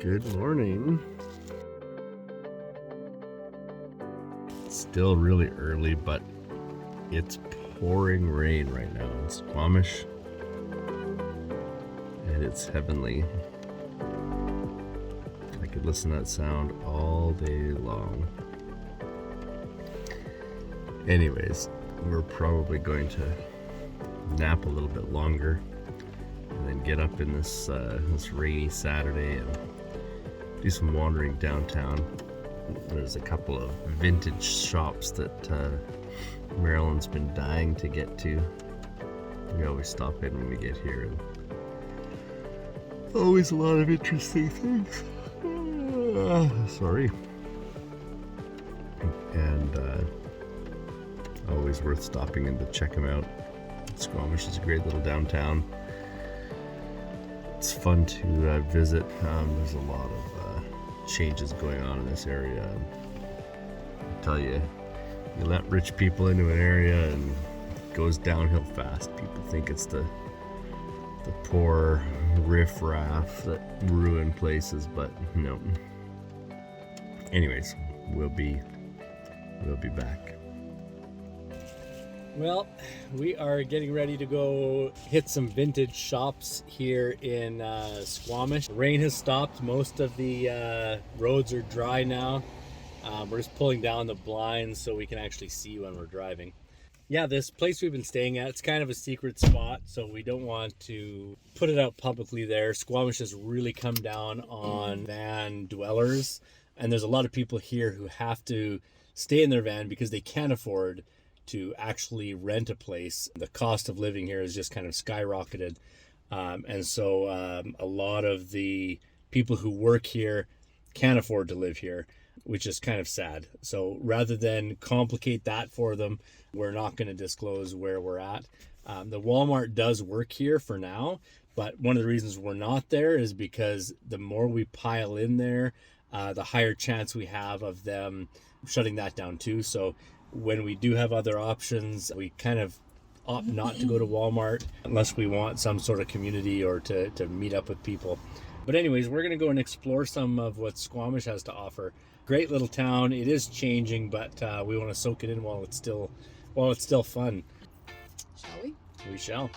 Good morning. It's still really early, but it's pouring rain right now in Squamish, and it's heavenly. I could listen to that sound all day long. Anyways, we're probably going to nap a little bit longer and then get up in this rainy Saturday and do some wandering downtown. There's a couple of vintage shops that Marilyn's been dying to get to. We always stop in when we get here, and always a lot of interesting things. Sorry. And always worth stopping in to check them out. Squamish is a great little downtown. It's fun to visit. There's a lot of changes going on in this area. I tell you, you let rich people into an area and it goes downhill fast. People think it's the poor riff-raff that ruin places, but no. Anyways, we'll be back. Well, we are getting ready to go hit some vintage shops here in Squamish. Rain has stopped. Most of the roads are dry now. We're just pulling down the blinds so we can actually see when we're driving. Yeah, this place we've been staying at, it's kind of a secret spot, so we don't want to put it out publicly there. Squamish has really come down on van dwellers, and there's a lot of people here who have to stay in their van because they can't afford to actually rent a place. The cost of living here has just kind of skyrocketed. And so a lot of the people who work here can't afford to live here, which is kind of sad. So rather than complicate that for them, we're not going to disclose where we're at. The Walmart does work here for now, but one of the reasons we're not there is because the more we pile in there, the higher chance we have of them shutting that down too. So when we do have other options, we kind of opt not to go to Walmart unless we want some sort of community or to meet up with people. But anyways, we're going to go and explore some of what Squamish has to offer. Great little town. It is changing, but we want to soak it in while it's still fun. Shall we? We shall.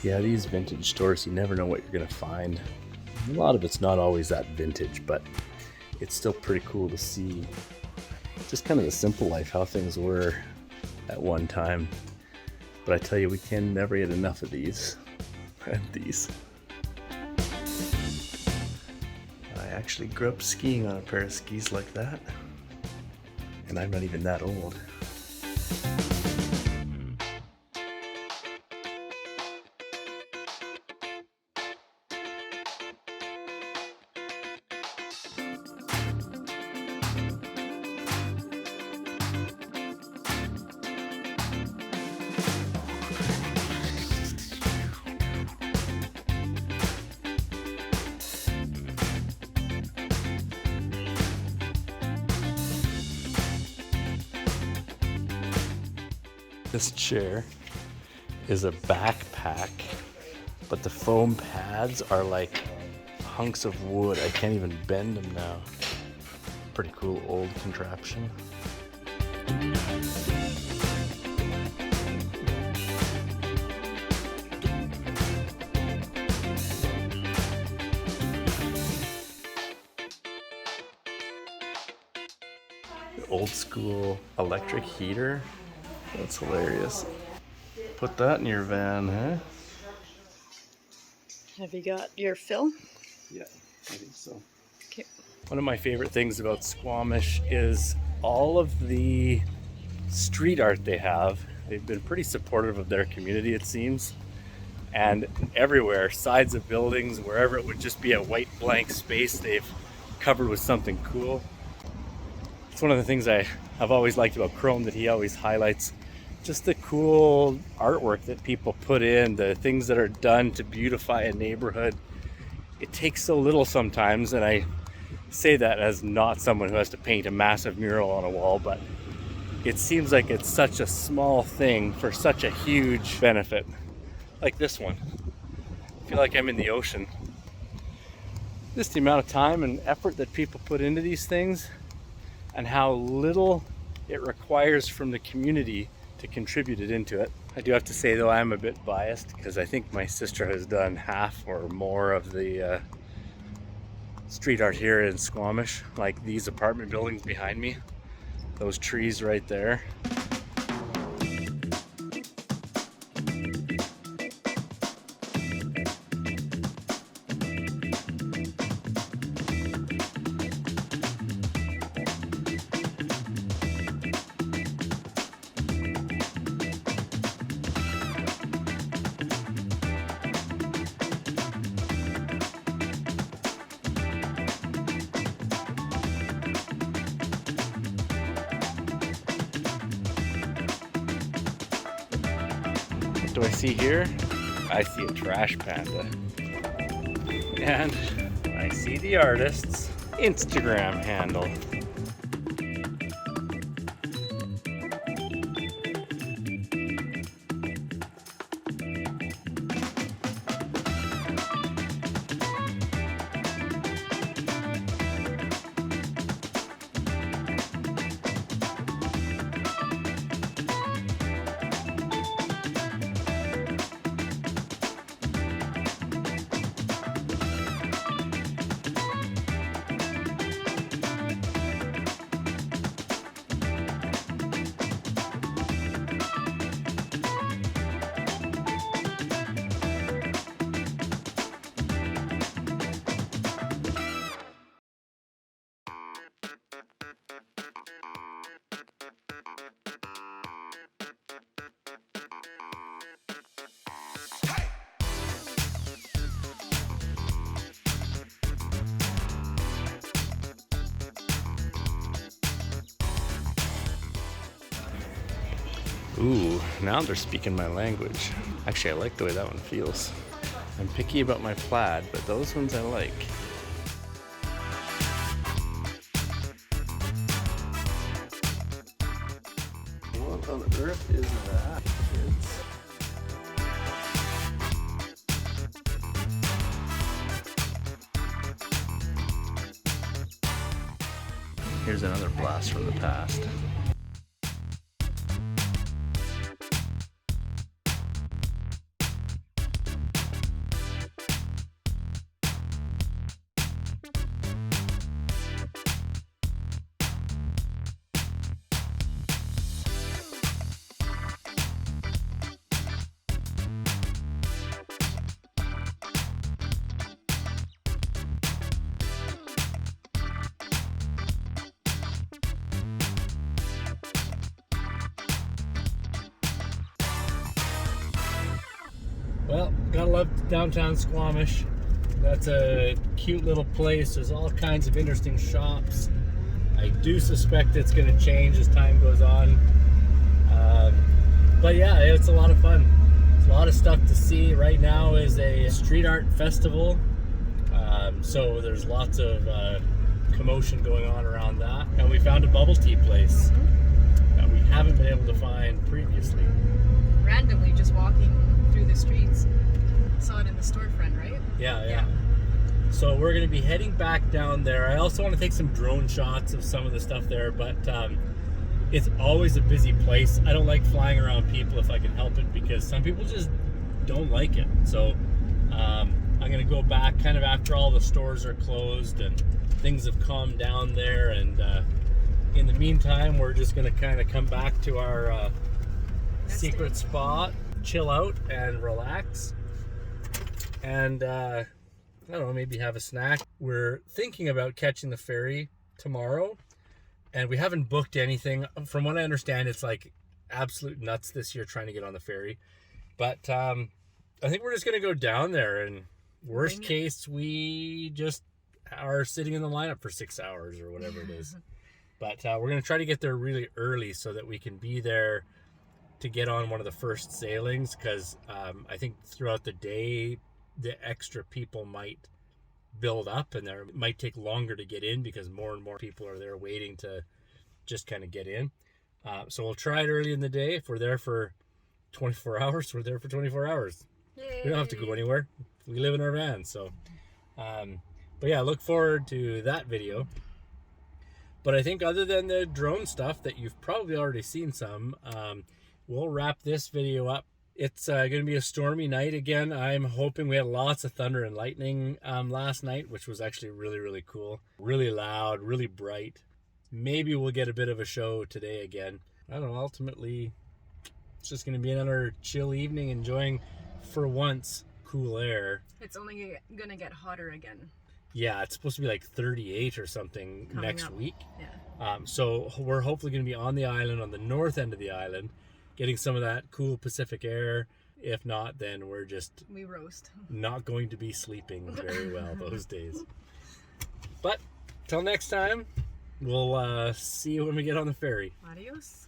Yeah, these vintage stores, you never know what you're going to find. A lot of it's not always that vintage, but it's still pretty cool to see just kind of the simple life, how things were at one time. But I tell you, we can never get enough of these. These. I actually grew up skiing on a pair of skis like that, and I'm not even that old. This chair is a backpack, but the foam pads are like hunks of wood. I can't even bend them now. Pretty cool old contraption. old school electric heater. That's hilarious. Put that in your van, huh? Have you got your fill? Yeah, I think so. Okay. One of my favorite things about Squamish is all of the street art they have. They've been pretty supportive of their community, it seems. And everywhere, sides of buildings, wherever it would just be a white blank space, they've covered with something cool. It's one of the things I've always liked about Chrome, that he always highlights just the cool artwork that people put in, the things that are done to beautify a neighborhood. It takes so little sometimes, and I say that as not someone who has to paint a massive mural on a wall, but it seems like it's such a small thing for such a huge benefit. Like this one. I feel like I'm in the ocean. Just the amount of time and effort that people put into these things, and how little it requires from the community to contribute it into it. I do have to say though, I'm a bit biased because I think my sister has done half or more of the street art here in Squamish, like these apartment buildings behind me, those trees right there. What do I see here? I see a trash panda. And I see the artist's Instagram handle. Ooh, now they're speaking my language. Actually, I like the way that one feels. I'm picky about my plaid, but those ones I like. What on earth is that, kids? Here's another blast from the past. Well, gotta love downtown Squamish. That's a cute little place. There's all kinds of interesting shops. I do suspect it's going to change as time goes on. But yeah, it's a lot of fun. There's a lot of stuff to see. Right now is a street art festival. So there's lots of commotion going on around that. And we found a bubble tea place that we haven't been able to find previously. Randomly just walking through the streets. Saw it in the storefront, right? Yeah. So we're going to be heading back down there. I also want to take some drone shots of some of the stuff there, but it's always a busy place. I don't like flying around people if I can help it, because some people just don't like it. So I'm going to go back kind of after all the stores are closed and things have calmed down there, and In the meantime, we're just gonna kind of come back to our secret spot, chill out and relax, and I don't know, maybe have a snack. We're thinking about catching the ferry tomorrow, and we haven't booked anything. From what I understand, it's like absolute nuts this year trying to get on the ferry, but I think we're just gonna go down there, and worst case we just are sitting in the lineup for 6 hours or whatever it is. But we're gonna try to get there really early so that we can be there to get on one of the first sailings, because I think throughout the day the extra people might build up, and there might take longer to get in because more and more people are there waiting to just kind of get in. So we'll try it early in the day. If we're there for 24 hours, we're there for 24 hours. Yay. We don't have to go anywhere. We live in our van. So, but yeah, look forward to that video. But I think other than the drone stuff that you've probably already seen some, we'll wrap this video up. It's going to be a stormy night again. I'm hoping we had lots of thunder and lightning last night, which was actually really, really cool. Really loud, really bright. Maybe we'll get a bit of a show today again. I don't know, ultimately, it's just going to be another chill evening, enjoying, for once, cool air. It's only going to get hotter again. Yeah, it's supposed to be like 38 or something Coming next up. week. Yeah. So we're hopefully going to be on the island, on the north end of the island, getting some of that cool Pacific air. If not, then we roast. Not going to be sleeping very well those days. But till next time, we'll see you when we get on the ferry. Adios.